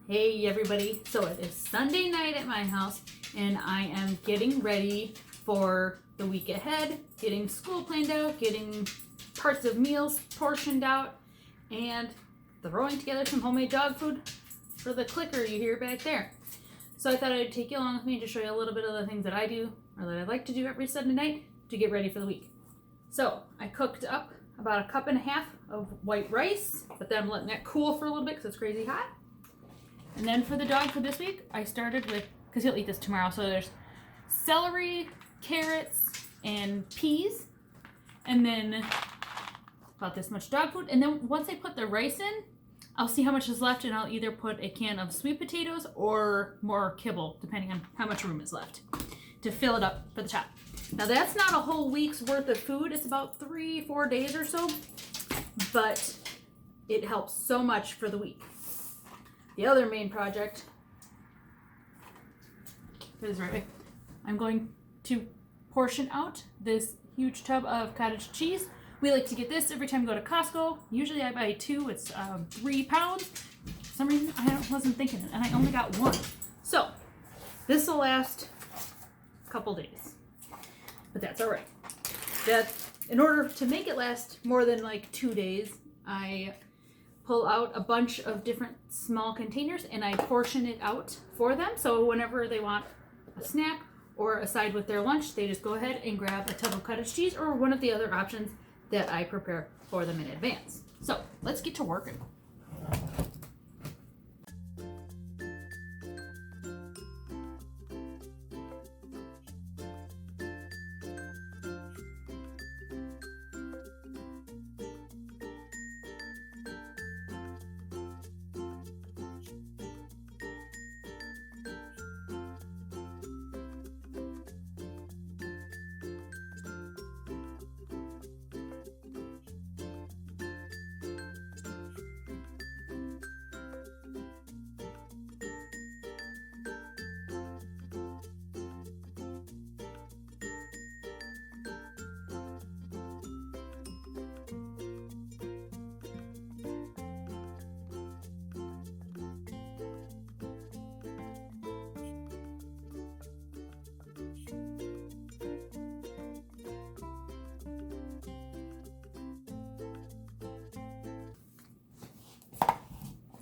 Hey everybody, so it is Sunday night at my house and I am getting ready for the week ahead, getting school planned out, getting parts of meals portioned out, and throwing together some homemade dog food for the clicker you hear back there. So I thought I'd take you along with me to show you a little bit of the things that I do or that I like to do every Sunday night to get ready for the week. So I cooked up about 1.5 cups of white rice, but then I'm letting that cool for a little bit because it's crazy hot. And then for the dog food this week, I started with, because he'll eat this tomorrow, so there's celery, carrots, and peas, and then about this much dog food. And then once I put the rice in, I'll see how much is left, and I'll either put a can of sweet potatoes or more kibble, depending on how much room is left, to fill it up for the top. Now that's not a whole week's worth of food. It's about 3-4 days or so, but it helps so much for the week. The other main project is right. I'm going to portion out this huge tub of cottage cheese. We like to get this every time we go to Costco. Usually I buy 2. It's 3 pounds. For some reason I wasn't thinking it, and I only got 1. So this will last a couple days, but that's all right. That in order to make it last more than like 2 days, I pull out a bunch of different small containers and I portion it out for them. So whenever they want a snack or a side with their lunch, they just go ahead and grab a tub of cottage cheese or one of the other options that I prepare for them in advance. So let's get to working.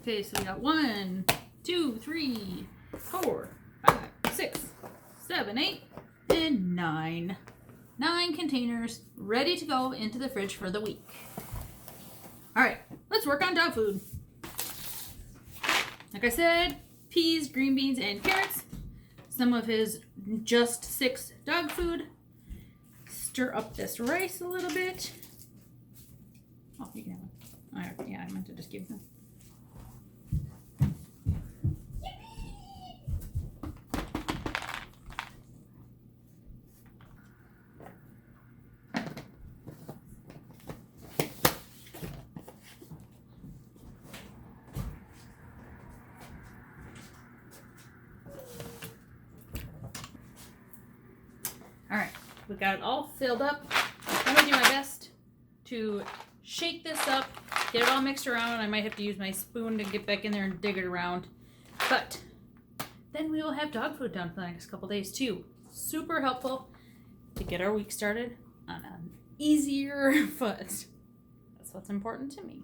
Okay, so we got 1, 2, 3, 4, 5, 6, 7, 8, and 9. 9 containers ready to go into the fridge for the week. All right, let's work on dog food. Like I said, peas, green beans, and carrots. Some of his just 6 dog food. Stir up this rice a little bit. Oh, you can have one. All right, yeah, I meant to just give them. All right, we got it all filled up. I'm gonna do my best to shake this up, get it all mixed around. I might have to use my spoon to get back in there and dig it around. But then we will have dog food done for the next couple days too. Super helpful to get our week started on an easier foot. That's what's important to me.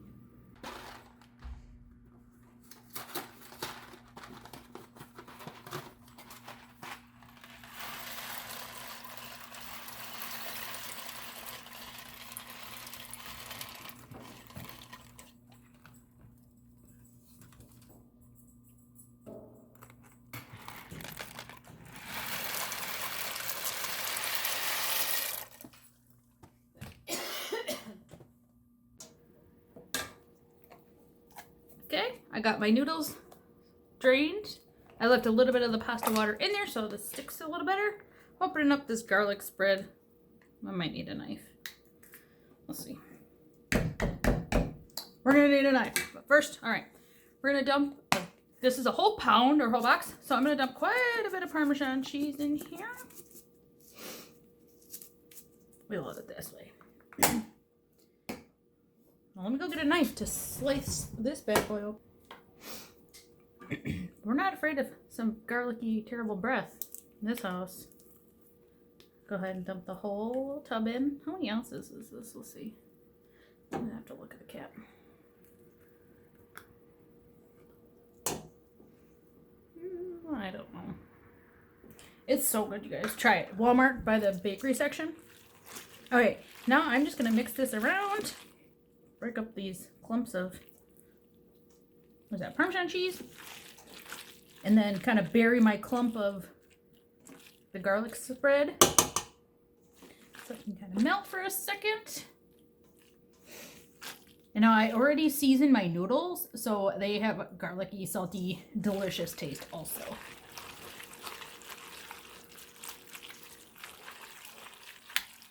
Okay, I got my noodles drained. I left a little bit of the pasta water in there so this sticks a little better. Opening up this garlic spread. I might need a knife. We'll see. We're gonna need a knife, but first, all right, we're gonna dump, this is a whole pound or whole box, so I'm gonna dump quite a bit of Parmesan cheese in here. We load it this way. Well, let me go get a knife to slice this bad boy open. We're not afraid of some garlicky, terrible breath in this house. Go ahead and dump the whole tub in. How many ounces is this? Let's see. I'm gonna have to look at the cap. I don't know. It's so good, you guys. Try it. Walmart by the bakery section. Okay, now I'm just gonna mix this around. Break up these clumps of, what's that, Parmesan cheese? And then kind of bury my clump of the garlic spread. So it can kind of melt for a second. And now I already seasoned my noodles, so they have a garlicky, salty, delicious taste also.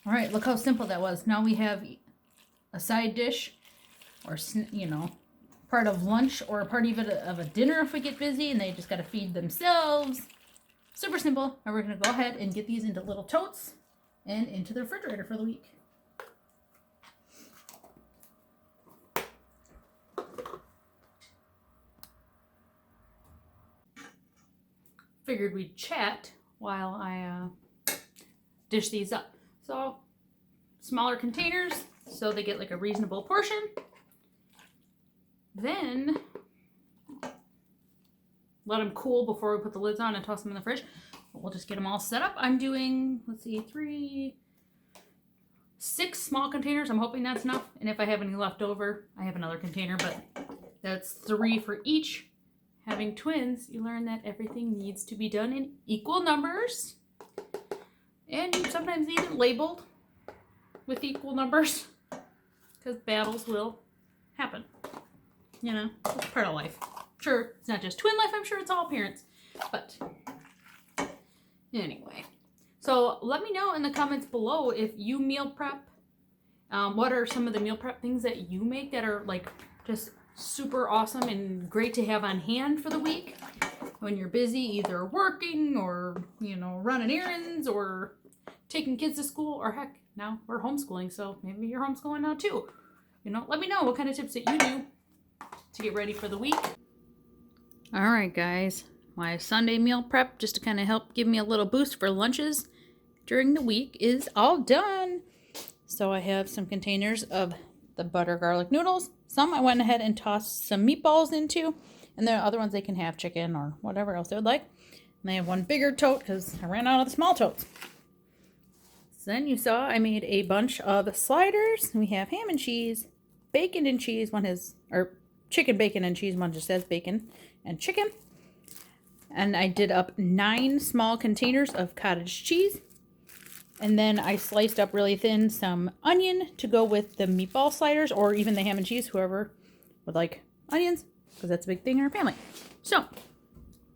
All right, look how simple that was. Now we have a side dish, or, you know, part of lunch, or a part of a dinner if we get busy and they just got to feed themselves. Super simple. And we're going to go ahead and get these into little totes and into the refrigerator for the week. Figured we'd chat while I dish these up. So, smaller containers, so they get like a reasonable portion. Then, let them cool before we put the lids on and toss them in the fridge. We'll just get them all set up. I'm doing, let's see, 6 small containers. I'm hoping that's enough. And if I have any left over, I have another container, but that's 3 for each. Having twins, you learn that everything needs to be done in equal numbers. And sometimes even labeled with equal numbers. Because battles will happen. You know, it's part of life. Sure, it's not just twin life, I'm sure it's all parents. But, anyway. So, let me know in the comments below if you meal prep. What are some of the meal prep things that you make that are, like, just super awesome and great to have on hand for the week when you're busy either working or, you know, running errands or taking kids to school, or heck, now we're homeschooling, so maybe you're homeschooling now too. You know, let me know what kind of tips that you do to get ready for the week. All right, guys, my Sunday meal prep, just to kind of help give me a little boost for lunches during the week, is all done. So I have some containers of the butter garlic noodles. Some I went ahead and tossed some meatballs into, and the other ones they can have chicken or whatever else they would like. And I have one bigger tote because I ran out of the small totes. So then you saw I made a bunch of sliders. We have ham and cheese, bacon and cheese. One has, or chicken, bacon, and cheese. One just says bacon and chicken. And I did up 9 small containers of cottage cheese. And then I sliced up really thin some onion to go with the meatball sliders, or even the ham and cheese, whoever would like onions, because that's a big thing in our family. So,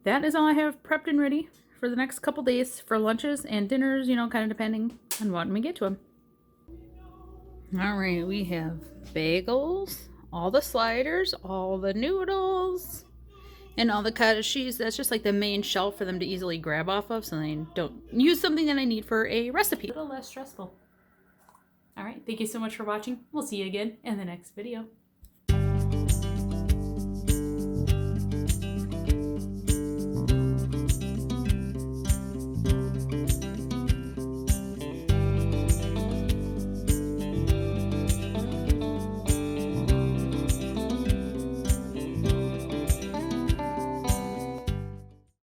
that is all I have prepped and ready for the next couple days for lunches and dinners, you know, kind of depending on when we get to them. All right, we have bagels, all the sliders, all the noodles, and all the cottage cheese. That's just like the main shelf for them to easily grab off of, so they don't use something that I need for a recipe. A little less stressful. All right, thank you so much for watching. We'll see you again in the next video.